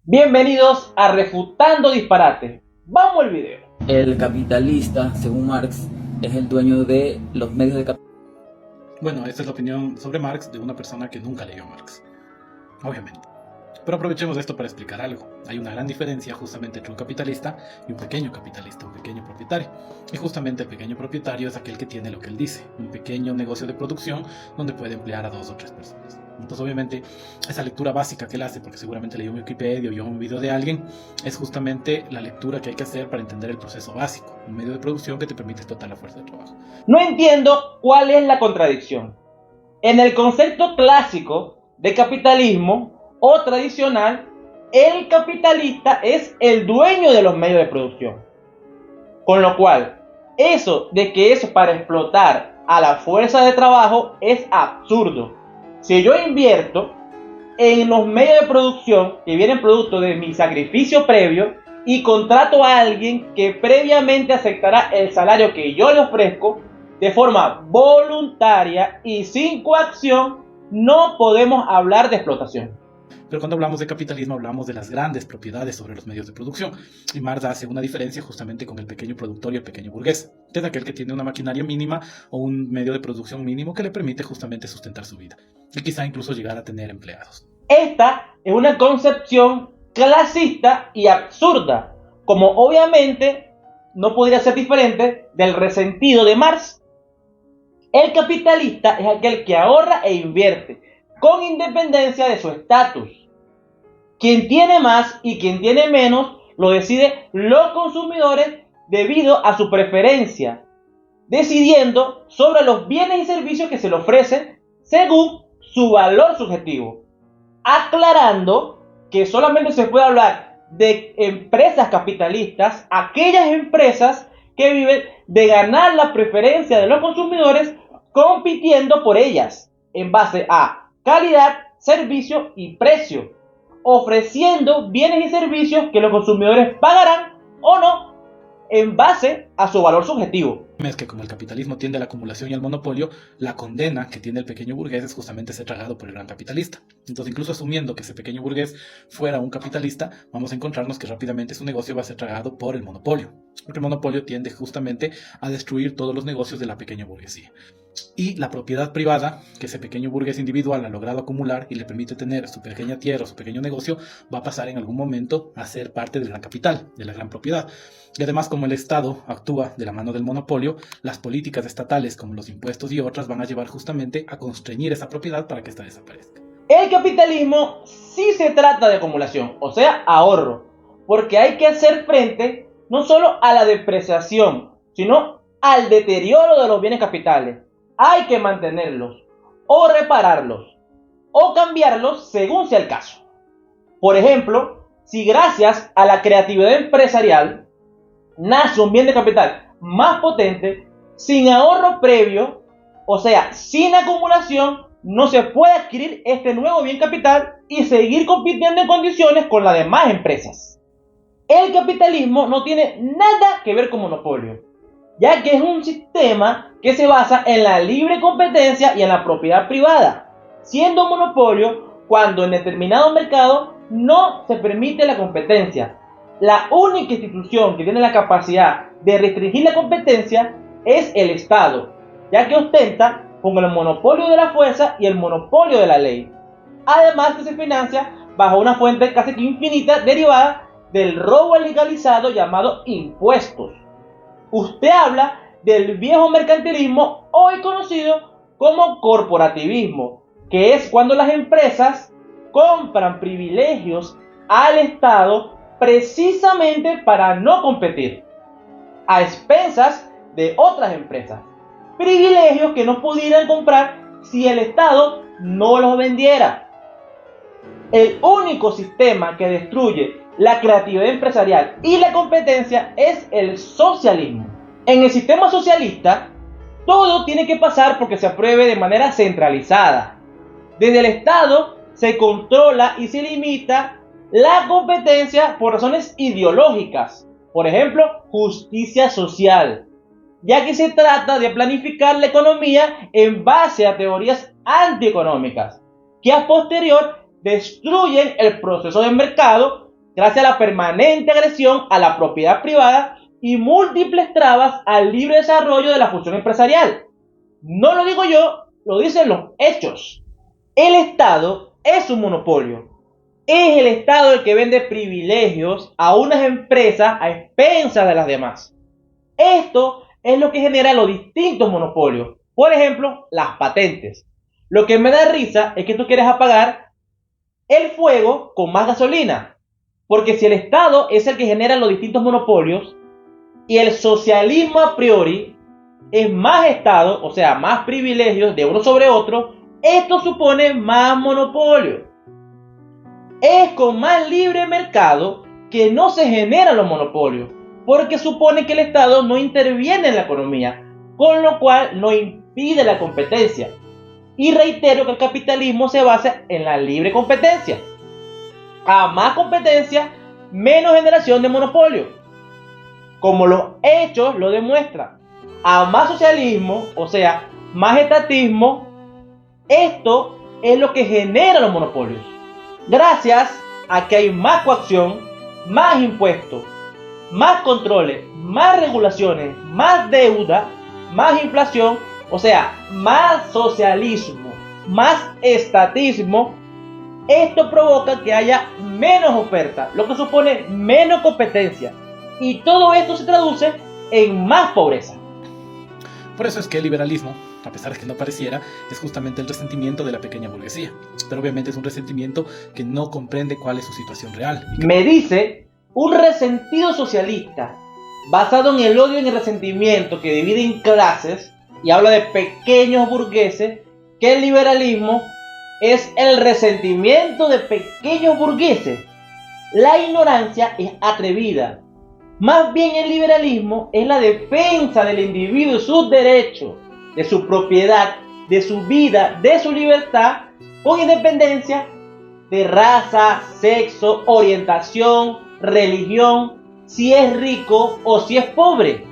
Bienvenidos a Refutando Disparate. Vamos al video. El capitalista, según Marx, es el dueño de los medios de capital. Bueno, esta es la opinión sobre Marx de una persona que nunca leyó Marx, obviamente. Pero aprovechemos esto para explicar algo. Hay una gran diferencia justamente entre un capitalista y un pequeño capitalista, un pequeño propietario. Y justamente el pequeño propietario es aquel que tiene lo que él dice, un pequeño negocio de producción donde puede emplear a 2 o 3 personas. Entonces obviamente esa lectura básica que él hace, porque seguramente leyó en Wikipedia o vio un video de alguien, es justamente la lectura que hay que hacer para entender el proceso básico, un medio de producción que te permite explotar la fuerza de trabajo. No entiendo cuál es la contradicción. En el concepto clásico de capitalismo o tradicional, el capitalista es el dueño de los medios de producción. Con lo cual, eso de que es para explotar a la fuerza de trabajo es absurdo. Si yo invierto en los medios de producción que vienen producto de mi sacrificio previo y contrato a alguien que previamente aceptará el salario que yo le ofrezco de forma voluntaria y sin coacción, no podemos hablar de explotación. Pero cuando hablamos de capitalismo hablamos de las grandes propiedades sobre los medios de producción. Y Marx hace una diferencia justamente con el pequeño productor y el pequeño burgués. Es aquel que tiene una maquinaria mínima o un medio de producción mínimo que le permite justamente sustentar su vida. Y quizá incluso llegar a tener empleados. Esta es una concepción clasista y absurda, como obviamente no podría ser diferente del resentido de Marx. El capitalista es aquel que ahorra e invierte, con independencia de su estatus. Quien tiene más y quien tiene menos lo decide los consumidores debido a su preferencia, decidiendo sobre los bienes y servicios que se le ofrecen según su valor subjetivo. Aclarando que solamente se puede hablar de empresas capitalistas, aquellas empresas que viven de ganar la preferencia de los consumidores compitiendo por ellas en base a calidad, servicio y precio, ofreciendo bienes y servicios que los consumidores pagarán o no en base a su valor subjetivo. Es que como el capitalismo tiende a la acumulación y al monopolio, la condena que tiene el pequeño burgués es justamente ser tragado por el gran capitalista. Entonces, incluso asumiendo que ese pequeño burgués fuera un capitalista, vamos a encontrarnos que rápidamente su negocio va a ser tragado por el monopolio. Porque el monopolio tiende justamente a destruir todos los negocios de la pequeña burguesía. Y la propiedad privada que ese pequeño burgués individual ha logrado acumular y le permite tener su pequeña tierra o su pequeño negocio, va a pasar en algún momento a ser parte del gran capital, de la gran propiedad. Y además, como el Estado actúa de la mano del monopolio, las políticas estatales como los impuestos y otras van a llevar justamente a constreñir esa propiedad para que ésta desaparezca. El capitalismo sí se trata de acumulación, o sea, ahorro, porque hay que hacer frente no solo a la depreciación, sino al deterioro de los bienes capitales. Hay que mantenerlos, o repararlos, o cambiarlos según sea el caso. Por ejemplo, si gracias a la creatividad empresarial nace un bien de capital más potente, sin ahorro previo, o sea, sin acumulación, no se puede adquirir este nuevo bien capital y seguir compitiendo en condiciones con las demás empresas. El capitalismo no tiene nada que ver con monopolio, ya que es un sistema que se basa en la libre competencia y en la propiedad privada, siendo monopolio cuando en determinado mercado no se permite la competencia. La única institución que tiene la capacidad de restringir la competencia es el Estado, ya que ostenta con el monopolio de la fuerza y el monopolio de la ley. Además que se financia bajo una fuente casi que infinita derivada del robo legalizado llamado impuestos. Usted habla del viejo mercantilismo, hoy conocido como corporativismo, que es cuando las empresas compran privilegios al Estado precisamente para no competir, a expensas de otras empresas. Privilegios que no pudieran comprar si el Estado no los vendiera. El único sistema que destruye la creatividad empresarial y la competencia es el socialismo. En el sistema socialista, todo tiene que pasar porque se apruebe de manera centralizada. Desde el Estado se controla y se limita la competencia por razones ideológicas. Por ejemplo, justicia social, ya que se trata de planificar la economía en base a teorías antieconómicas, que a posterior destruyen el proceso de mercado gracias a la permanente agresión a la propiedad privada y múltiples trabas al libre desarrollo de la función empresarial. No lo digo yo, lo dicen los hechos. El Estado es un monopolio. Es el Estado el que vende privilegios a unas empresas a expensas de las demás. Esto es lo que genera los distintos monopolios. Por ejemplo, las patentes. Lo que me da risa es que tú quieres apagar el fuego con más gasolina. Porque si el Estado es el que genera los distintos monopolios y el socialismo a priori es más Estado, o sea, más privilegios de uno sobre otro, esto supone más monopolio. Es con más libre mercado que no se generan los monopolios, porque supone que el Estado no interviene en la economía, con lo cual no impide la competencia. Y reitero que el capitalismo se basa en la libre competencia. A más competencia, menos generación de monopolio. Como los hechos lo demuestran. A más socialismo, o sea, más estatismo, esto es lo que genera los monopolios. Gracias a que hay más coacción, más impuestos, más controles, más regulaciones, más deuda, más inflación, o sea, más socialismo, más estatismo, esto provoca que haya menos oferta, lo que supone menos competencia. Y todo esto se traduce en más pobreza. Por eso es que el liberalismo, a pesar de que no pareciera, es justamente el resentimiento de la pequeña burguesía. Pero obviamente es un resentimiento que no comprende cuál es su situación real. Me dice un resentido socialista basado en el odio y en el resentimiento que divide en clases y habla de pequeños burgueses, que el liberalismo es el resentimiento de pequeños burgueses. La ignorancia es atrevida. Más bien el liberalismo es la defensa del individuo y sus derechos, de su propiedad, de su vida, de su libertad, con independencia de raza, sexo, orientación, religión, si es rico o si es pobre.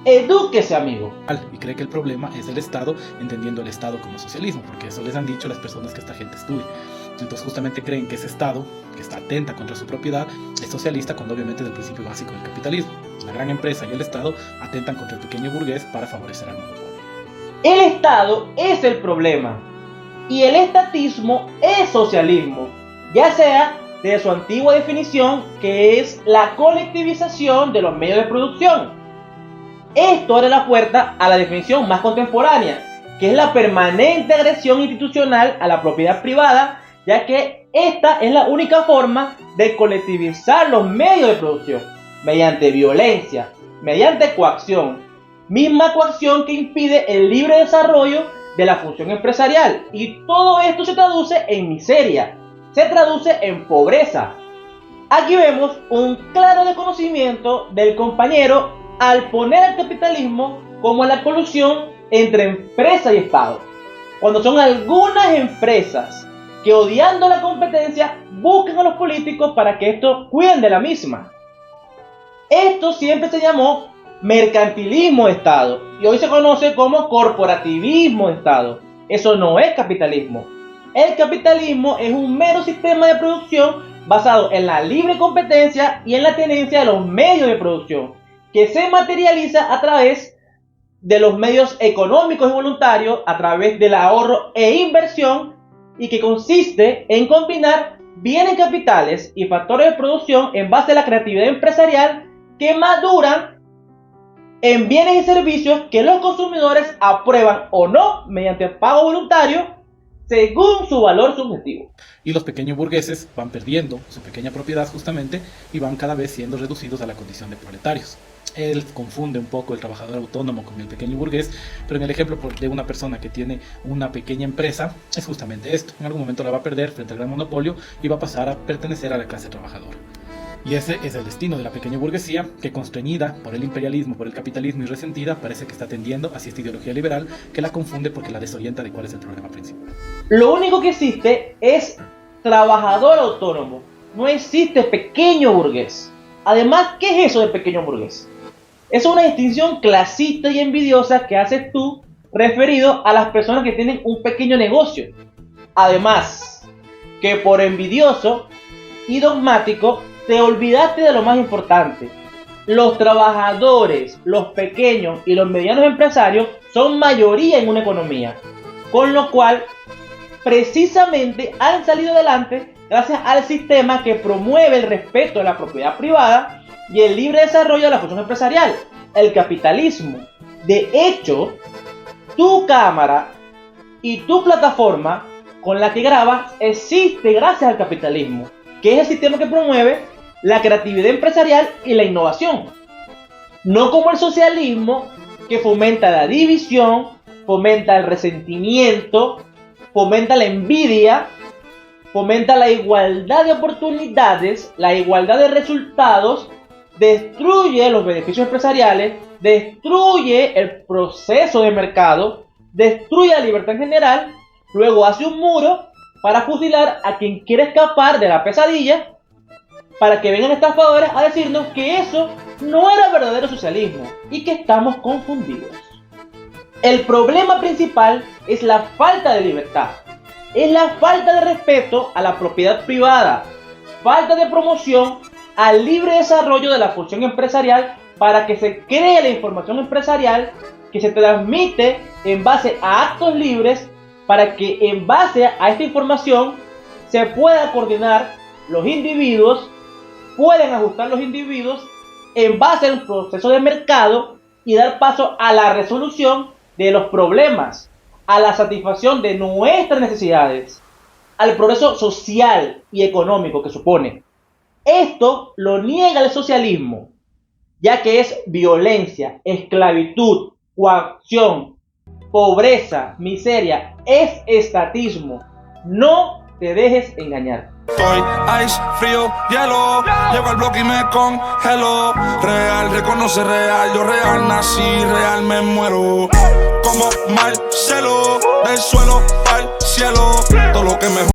Edúquese, amigo. Y cree que el problema es el Estado, entendiendo el Estado como socialismo, porque eso les han dicho las personas que esta gente estudie. Entonces justamente creen que ese Estado, que está atenta contra su propiedad, es socialista, cuando obviamente es el principio básico del capitalismo. La gran empresa y el Estado atentan contra el pequeño burgués para favorecer al monopolio. El Estado es el problema y el estatismo es socialismo, ya sea de su antigua definición, que es la colectivización de los medios de producción. Esto abre la puerta a la definición más contemporánea, que es la permanente agresión institucional a la propiedad privada, ya que esta es la única forma de colectivizar los medios de producción, mediante violencia, mediante coacción, misma coacción que impide el libre desarrollo de la función empresarial. Y todo esto se traduce en miseria, se traduce en pobreza. Aquí vemos un claro desconocimiento del compañero al poner al capitalismo como la colusión entre empresa y Estado, cuando son algunas empresas que, odiando la competencia, buscan a los políticos para que estos cuiden de la misma. Esto siempre se llamó mercantilismo de Estado y hoy se conoce como corporativismo de Estado. Eso no es capitalismo. El capitalismo es un mero sistema de producción basado en la libre competencia y en la tenencia de los medios de producción, que se materializa a través de los medios económicos y voluntarios, a través del ahorro e inversión, y que consiste en combinar bienes capitales y factores de producción en base a la creatividad empresarial que maduran en bienes y servicios que los consumidores aprueban o no mediante pago voluntario según su valor subjetivo. Y los pequeños burgueses van perdiendo su pequeña propiedad justamente y van cada vez siendo reducidos a la condición de proletarios. Él confunde un poco el trabajador autónomo con el pequeño burgués, pero en el ejemplo de una persona que tiene una pequeña empresa es justamente esto. En algún momento la va a perder frente al gran monopolio y va a pasar a pertenecer a la clase trabajadora. Y ese es el destino de la pequeña burguesía, que, constreñida por el imperialismo, por el capitalismo y resentida, parece que está tendiendo hacia esta ideología liberal que la confunde porque la desorienta de cuál es el problema principal. Lo único que existe es trabajador autónomo, no existe pequeño burgués. Además, ¿qué es eso de pequeño burgués? Es una distinción clasista y envidiosa que haces tú referido a las personas que tienen un pequeño negocio. Además, que por envidioso y dogmático te olvidaste de lo más importante. Los trabajadores, los pequeños y los medianos empresarios son mayoría en una economía, con lo cual precisamente han salido adelante gracias al sistema que promueve el respeto de la propiedad privada y el libre desarrollo de la función empresarial, el capitalismo. De hecho, tu cámara y tu plataforma con la que grabas existe gracias al capitalismo, que es el sistema que promueve la creatividad empresarial y la innovación. No como el socialismo, que fomenta la división, fomenta el resentimiento, fomenta la envidia, fomenta la igualdad de oportunidades, la igualdad de resultados, destruye los beneficios empresariales, destruye el proceso de mercado, destruye la libertad en general, luego hace un muro para fusilar a quien quiere escapar de la pesadilla, para que vengan estafadores a decirnos que eso no era verdadero socialismo y que estamos confundidos. El problema principal es la falta de libertad, es la falta de respeto a la propiedad privada, falta de promoción al libre desarrollo de la función empresarial para que se cree la información empresarial que se transmite en base a actos libres, para que en base a esta información se pueda coordinar los individuos, pueden ajustar los individuos en base a un proceso de mercado y dar paso a la resolución de los problemas, a la satisfacción de nuestras necesidades, al progreso social y económico que supone. Esto lo niega el socialismo, ya que es violencia, esclavitud, coacción, pobreza, miseria, es estatismo. No te dejes engañar. Soy ice, frío, hielo. Llego al bloque y me congelo. Real, reconoce real. Yo real nací, real me muero. Como Marcelo, del suelo al cielo.